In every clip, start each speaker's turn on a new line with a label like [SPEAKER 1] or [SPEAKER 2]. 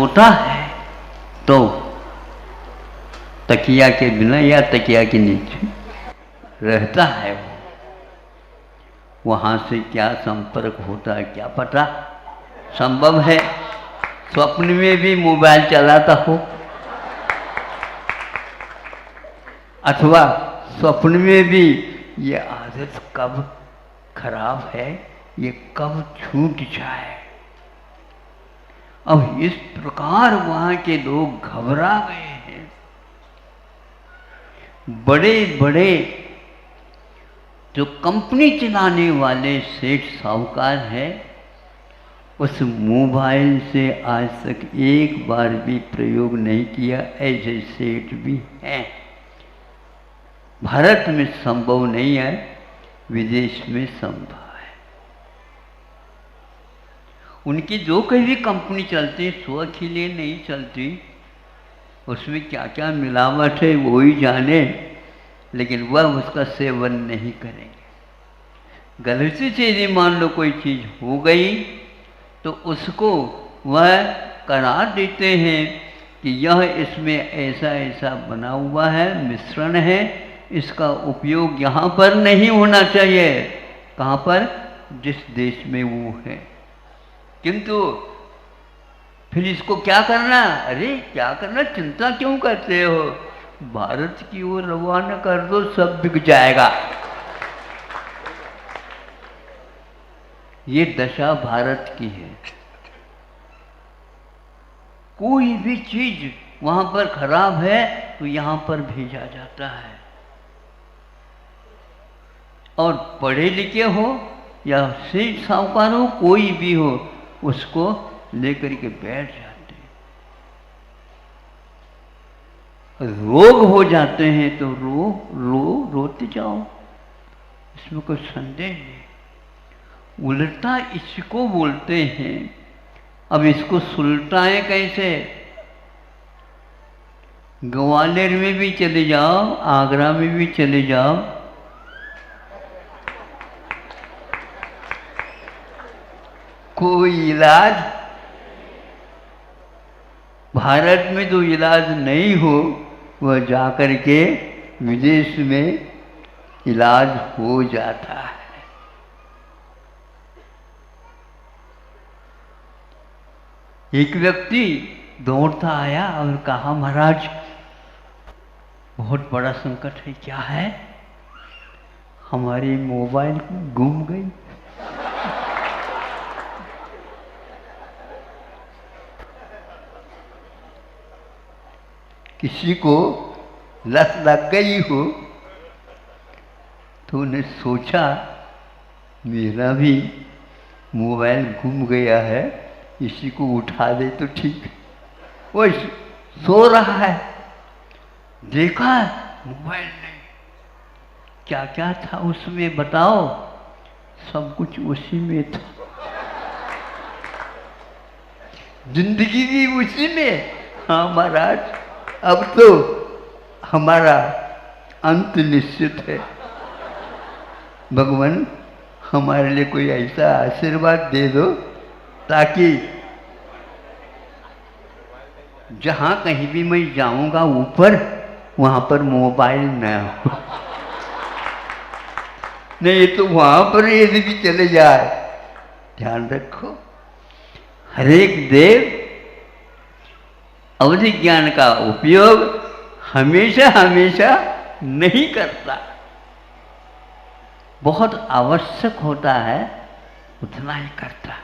[SPEAKER 1] सोता है तो तकिया के बिना या तकिया के नीचे रहता है, वहाँ से क्या संपर्क होता है क्या पता। संभव है स्वप्न में भी मोबाइल चलाता हो, अथवा स्वप्न में भी ये आदत कब खराब है, ये कब छूट जाए। अब इस प्रकार वहाँ के लोग घबरा गए हैं। बड़े बड़े जो कंपनी चलाने वाले सेठ साहूकार हैं, उस मोबाइल से आज तक एक बार भी प्रयोग नहीं किया, ऐसे सेठ भी हैं। भारत में संभव नहीं है, विदेश में संभव है। उनकी जो कोई भी कंपनी चलती स्व के लिए नहीं चलती, उसमें क्या क्या मिलावट है वो ही जाने, लेकिन वह उसका सेवन नहीं करेंगे। गलती से यदि मान लो कोई चीज़ हो गई तो उसको वह करार देते हैं कि यह इसमें ऐसा ऐसा बना हुआ है, मिश्रण है, इसका उपयोग यहाँ पर नहीं होना चाहिए। कहाँ पर? जिस देश में वो है। किंतु फिर इसको क्या करना? अरे क्या करना, चिंता क्यों करते हो, भारत की ओर रवाना कर दो, सब बिक जाएगा। ये दशा भारत की है। कोई भी चीज वहां पर खराब है तो यहां पर भेजा जाता है, और पढ़े लिखे हो या सेठ साहूकार हो, कोई भी हो, उसको लेकर के बैठ जाते हैं। रोग हो जाते हैं तो रोते जाओ, इसमें कोई संदेह नहीं। उल्टा इसको बोलते हैं। अब इसको सुलटाएं कैसे? ग्वालियर में भी चले जाओ, आगरा में भी चले जाओ, कोई इलाज, भारत में जो इलाज नहीं हो वह जाकर के विदेश में इलाज हो जाता है। एक व्यक्ति दौड़ता आया और कहा, महाराज बहुत बड़ा संकट है। क्या है? हमारी मोबाइल गुम गई। किसी को लत लग गई हो तो उन्हें सोचा मेरा भी मोबाइल गुम गया है, इसी को उठा दे तो ठीक। वो सो रहा है, देखा मोबाइल नहीं, क्या क्या था उसमें बताओ? सब कुछ उसी में था, जिंदगी भी उसी में। हाँ महाराज, अब तो हमारा अंत निश्चित है। भगवान हमारे लिए कोई ऐसा आशीर्वाद दे दो ताकि जहाँ कहीं भी मैं जाऊंगा ऊपर, वहाँ पर मोबाइल न हो। नहीं तो वहाँ पर यदि भी चले जाए, ध्यान रखो, हरेक देव अवधि ज्ञान का उपयोग हमेशा हमेशा नहीं करता। बहुत आवश्यक होता है उतना ही करता।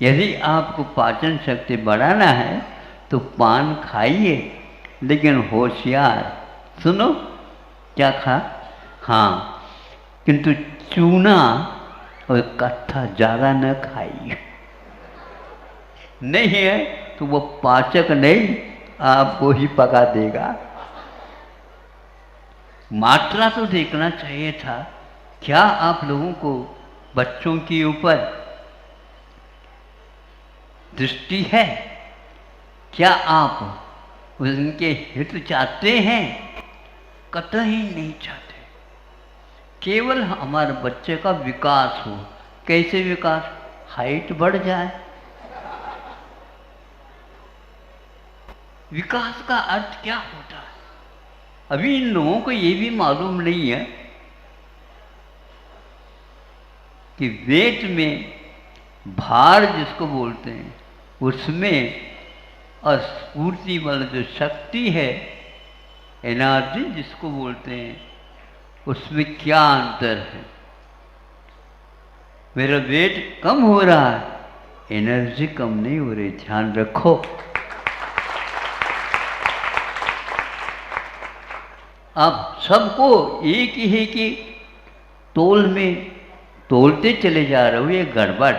[SPEAKER 1] यदि आपको पाचन शक्ति बढ़ाना है तो पान खाइए, लेकिन होशियार सुनो, क्या खा? हाँ, किंतु चूना और कट्ठा ज़्यादा न खाइए। नहीं है तो वो पाचक नहीं, आपको ही पका देगा। मात्रा तो देखना चाहिए था। क्या आप लोगों को बच्चों के ऊपर दृष्टि है? क्या आप उनके हित चाहते हैं? कतई नहीं चाहते। केवल हमारे बच्चे का विकास हो। कैसे विकास? हाइट बढ़ जाए, विकास का अर्थ क्या होता है? अभी इन लोगों को ये भी मालूम नहीं है कि वेट में भार जिसको बोलते हैं, उसमें और स्फूर्ति वाला जो शक्ति है, एनर्जी जिसको बोलते हैं, उसमें क्या अंतर है। मेरा वेट कम हो रहा है, एनर्जी कम नहीं हो रही, ध्यान रखो। अब सबको एक ही की तोल में तोलते चले जा रहे हो, ये गड़बड़।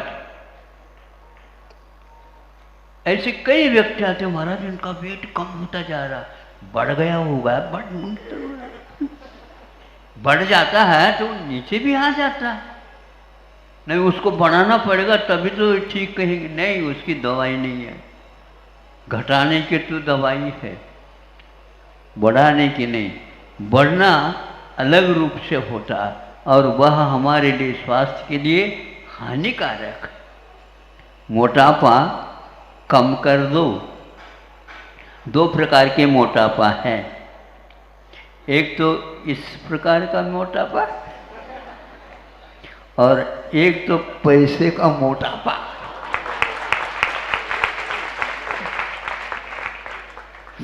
[SPEAKER 1] ऐसे कई व्यक्ति आते हैं, महाराज इनका वेट कम होता जा रहा, बढ़ गया होगा, बढ़ जाता है तो नीचे भी आ जाता है। नहीं, उसको बढ़ाना पड़ेगा तभी तो ठीक कहेंगे। नहीं, उसकी दवाई नहीं है, घटाने की तो दवाई है, बढ़ाने की नहीं। बढ़ना अलग रूप से होता है और वह हमारे लिए, स्वास्थ्य के लिए हानिकारक है। मोटापा कम कर दो। दो प्रकार के मोटापा है, एक तो इस प्रकार का मोटापा और एक तो पैसे का मोटापा।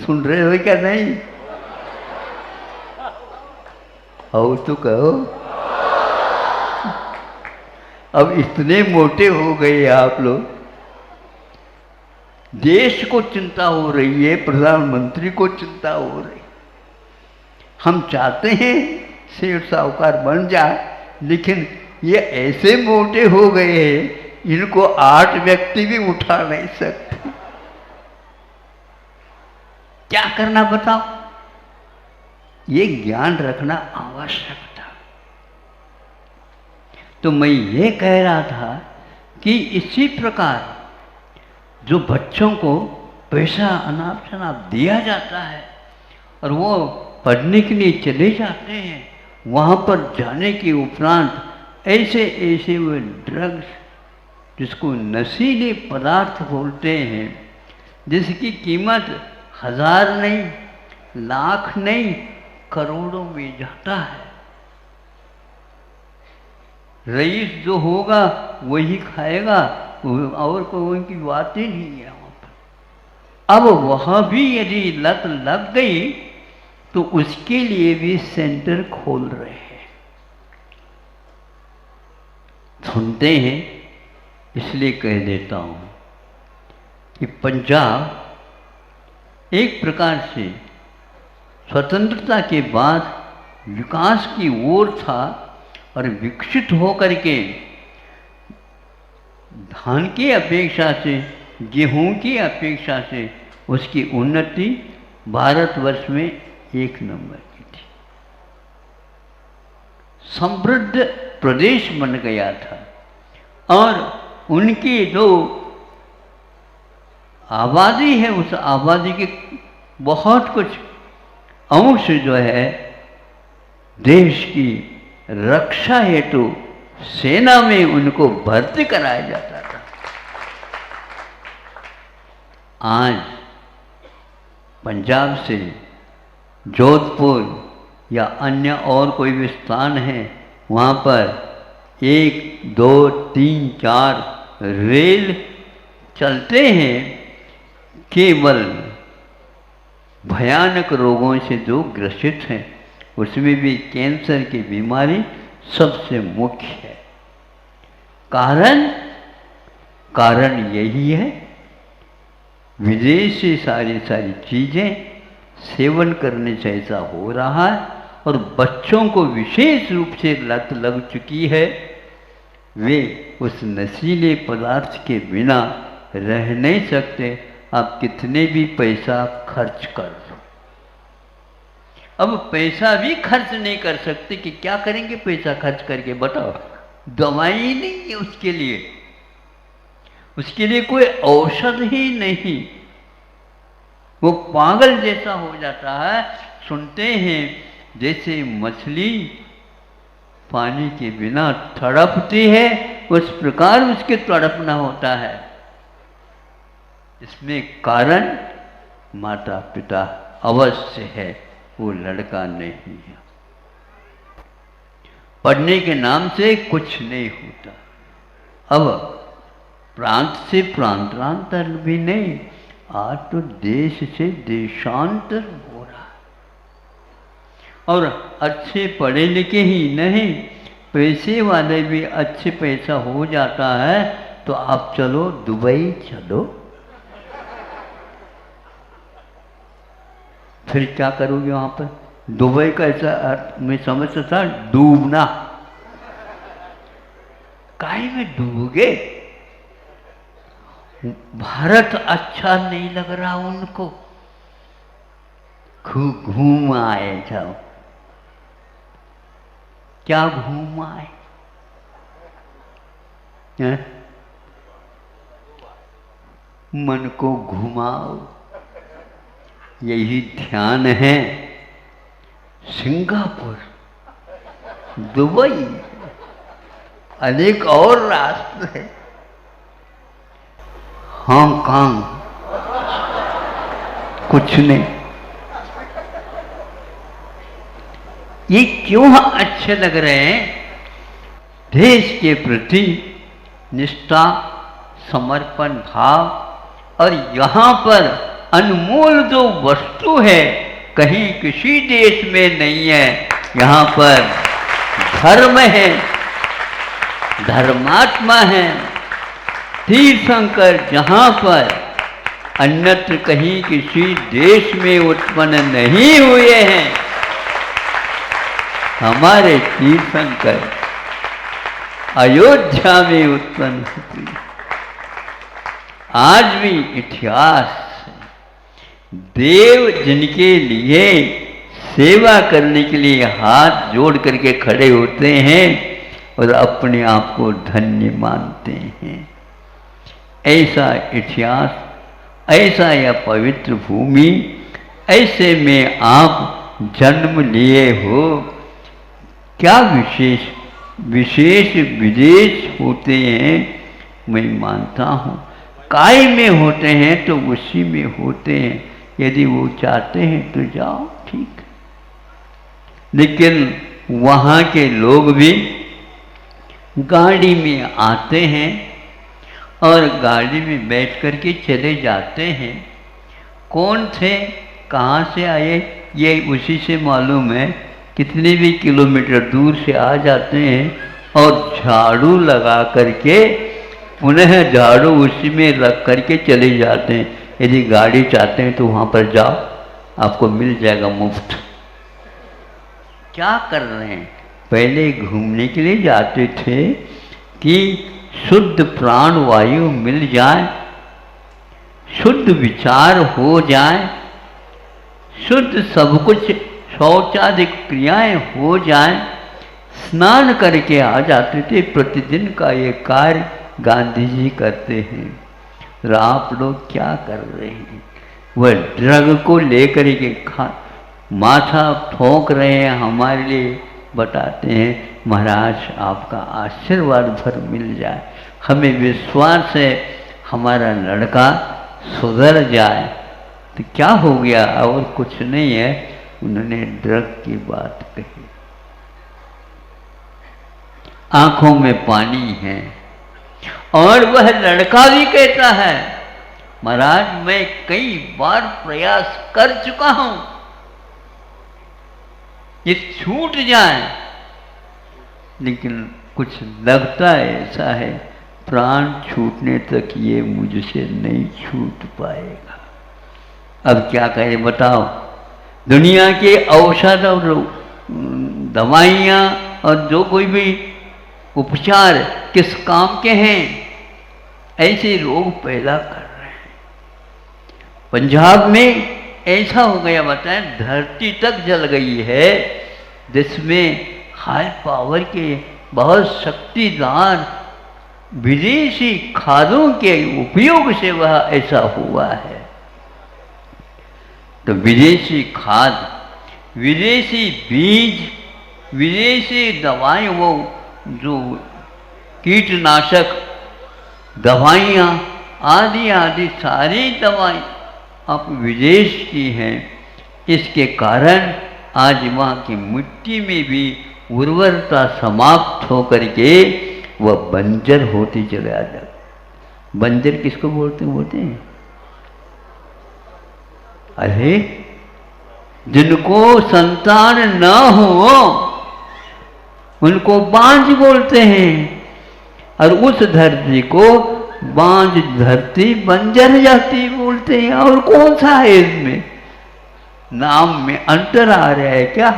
[SPEAKER 1] सुन रहे हो क्या? नहीं हो तो कहो। अब इतने मोटे हो गए आप लोग, देश को चिंता हो रही है, प्रधानमंत्री को चिंता हो रही। हम चाहते हैं सेठ साहूकार बन जाए, लेकिन ये ऐसे मोटे हो गए हैं, इनको 8 व्यक्ति भी उठा नहीं सकते। क्या करना बताओ? ये ज्ञान रखना आवश्यक था। तो मैं ये कह रहा था कि इसी प्रकार जो बच्चों को पैसा अनाप शनाप दिया जाता है और वो पढ़ने के लिए चले जाते हैं, वहाँ पर जाने के उपरांत ऐसे ऐसे वो ड्रग्स, जिसको नशीले पदार्थ बोलते हैं, जिसकी कीमत 1000 नहीं, लाख नहीं, करोड़ों में जाता है। रईस जो होगा वही खाएगा, और कोई की बात ही नहीं है वहाँ पर। अब वहाँ भी यदि लत लग गई तो उसके लिए भी सेंटर खोल रहे हैं। सुनते हैं, इसलिए कह देता हूँ कि पंजाब एक प्रकार से स्वतंत्रता के बाद विकास की ओर था और विकसित होकर के धान की अपेक्षा से, गेहूं की अपेक्षा से उसकी उन्नति भारतवर्ष में 1 नंबर की थी। समृद्ध प्रदेश बन गया था और उनकी जो आबादी है, उस आबादी के बहुत कुछ अंश जो है देश की रक्षा हेतु सेना में उनको भर्ती कराया जाता था। आज पंजाब से जोधपुर या अन्य और कोई भी स्थान है, वहाँ पर 1, 2, 3, 4 रेल चलते हैं। केवल भयानक रोगों से जो ग्रसित हैं, उसमें भी कैंसर की बीमारी सबसे मुख्य है। कारण यही है, विदेश से सारी चीज़ें सेवन करने से ऐसा हो रहा है और बच्चों को विशेष रूप से लत लग चुकी है। वे उस नशीले पदार्थ के बिना रह नहीं सकते, आप कितने भी पैसा खर्च कर दो। अब पैसा भी खर्च नहीं कर सकते कि क्या करेंगे पैसा खर्च करके, बताओ। दवाई नहीं है उसके लिए, उसके लिए कोई औषध ही नहीं। वो पागल जैसा हो जाता है। सुनते हैं जैसे मछली पानी के बिना तड़पती है, उस प्रकार उसके तड़पना होता है। इसमें कारण माता पिता अवश्य है, वो लड़का नहीं है। पढ़ने के नाम से कुछ नहीं होता। अब प्रांत से प्रांतांतर भी नहीं, आज तो देश से देशांतर हो रहा है। और अच्छे पढ़े लिखे ही नहीं, पैसे वाले भी अच्छे पैसा हो जाता है तो आप चलो दुबई चलो। फिर क्या करोगे वहां पर? दुबई का ऐसा अर्थ मैं समझता था डूबना। काहे में डूबोगे? भारत अच्छा नहीं लग रहा उनको, खूब घूम आए जाओ। क्या घूम आए हैं? मन को घुमाओ, यही ध्यान है। सिंगापुर, दुबई, अनेक और रास्ते हैं, हांगकांग, कुछ नहीं। ये क्यों अच्छे लग रहे हैं? देश के प्रति निष्ठा, समर्पण भाव, और यहाँ पर अनमोल जो वस्तु है कहीं किसी देश में नहीं है। यहाँ पर धर्म है, धर्मात्मा है, तीर्थंकर जहाँ पर अन्यत्र कहीं किसी देश में उत्पन्न नहीं हुए हैं, हमारे तीर्थंकर अयोध्या में उत्पन्न हुए। आज भी इतिहास देव जिनके लिए सेवा करने के लिए हाथ जोड़ करके खड़े होते हैं और अपने आप को धन्य मानते हैं। ऐसा इतिहास, ऐसा यह पवित्र भूमि, ऐसे में आप जन्म लिए हो। क्या विशेष विशेष विदेश होते हैं, मैं मानता हूँ। काय में होते हैं तो उसी में होते हैं, यदि वो चाहते हैं तो जाओ, ठीक। लेकिन वहाँ के लोग भी गाड़ी में आते हैं और गाड़ी में बैठ कर के चले जाते हैं। कौन थे, कहाँ से आए, ये उसी से मालूम है। कितने भी किलोमीटर दूर से आ जाते हैं और झाड़ू लगा करके पुनः झाड़ू उसी में रख करके चले जाते हैं। यदि गाड़ी चाहते हैं तो वहाँ पर जाओ, आपको मिल जाएगा मुफ्त। क्या कर रहे हैं? पहले घूमने के लिए जाते थे कि शुद्ध प्राण वायु मिल जाए, शुद्ध विचार हो जाए, शुद्ध सब कुछ शौचादि क्रियाएं हो जाए, स्नान करके आ जाते थे। प्रतिदिन का ये कार्य गांधी जी करते हैं। और आप लोग क्या कर रहे हैं? वह ड्रग को लेकर के माथा ठोक रहे हैं, हमारे लिए बताते हैं महाराज आपका आशीर्वाद भर मिल जाए, हमें विश्वास है हमारा लड़का सुधर जाए। तो क्या हो गया? और कुछ नहीं है। उन्होंने ड्रग की बात कही। आंखों में पानी है। और वह लड़का भी कहता है महाराज मैं कई बार प्रयास कर चुका हूं, ये छूट जाए, लेकिन कुछ लगता है ऐसा है प्राण छूटने तक ये मुझसे नहीं छूट पाएगा। अब क्या करें बताओ? दुनिया के औषध और दवाइयाँ और जो कोई भी उपचार किस काम के हैं? ऐसे रोग पैदा कर रहे हैं। पंजाब में ऐसा हो गया, बताएं, धरती तक जल गई है, जिसमें हाई पावर के बहुत शक्तिदार विदेशी खादों के उपयोग से वह ऐसा हुआ है। तो विदेशी खाद, विदेशी बीज, विदेशी दवाएं, वो जो कीटनाशक दवाइयाँ आदि आदि सारी दवाएं आप विदेश की हैं, इसके कारण आज वहाँ की मिट्टी में भी उर्वरता समाप्त होकर के वह बंजर होती चले आ जाती। बंजर किसको बोलते हैं? अरे जिनको संतान न हो उनको बांझ बोलते हैं, और उस धरती को बांझ धरती बंजर जाति बोलते हैं। और कौन सा है इसमें? नाम में अंतर आ रहा है क्या?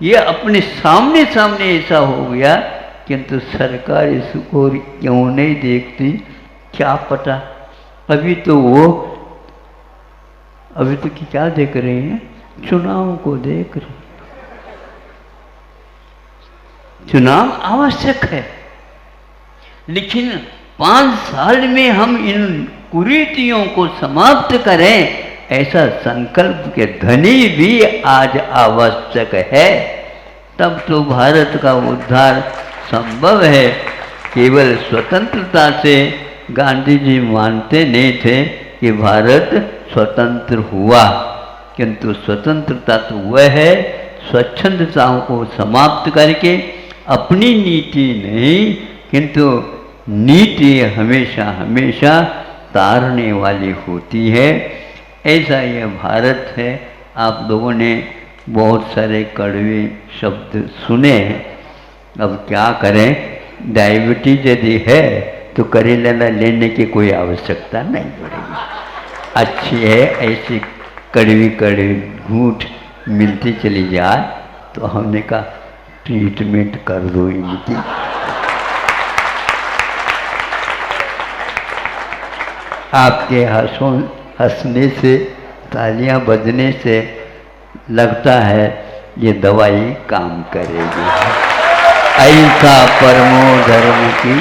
[SPEAKER 1] ये अपने सामने सामने ऐसा हो गया, किंतु सरकार इसको क्यों नहीं देखती क्या पता। अभी तो क्या देख रहे हैं? चुनाव को देख रहे। चुनाव आवश्यक है, लेकिन 5 साल में हम इन कुरीतियों को समाप्त करें, ऐसा संकल्प के धनी भी आज आवश्यक है। तब तो भारत का उद्धार संभव है। केवल स्वतंत्रता से गांधी जी मानते नहीं थे कि भारत स्वतंत्र हुआ, किंतु स्वतंत्रता तो वह है स्वच्छंदताओं को समाप्त करके, अपनी नीति नहीं किंतु नीति हमेशा हमेशा तारने वाली होती है। ऐसा यह भारत है। आप लोगों ने बहुत सारे कड़वे शब्द सुने हैं, अब क्या करें? डायबिटीज यदि है तो करेला लेने की कोई आवश्यकता नहीं पड़ेगी। अच्छी है, ऐसी कड़वी कड़वी घूंट मिलती चली जाए तो हमने कहा ट्रीटमेंट कर दो इनकी। आपके हंसने से, तालियां बजने से लगता है ये दवाई काम करेगी। ऐसा परमो धर्म की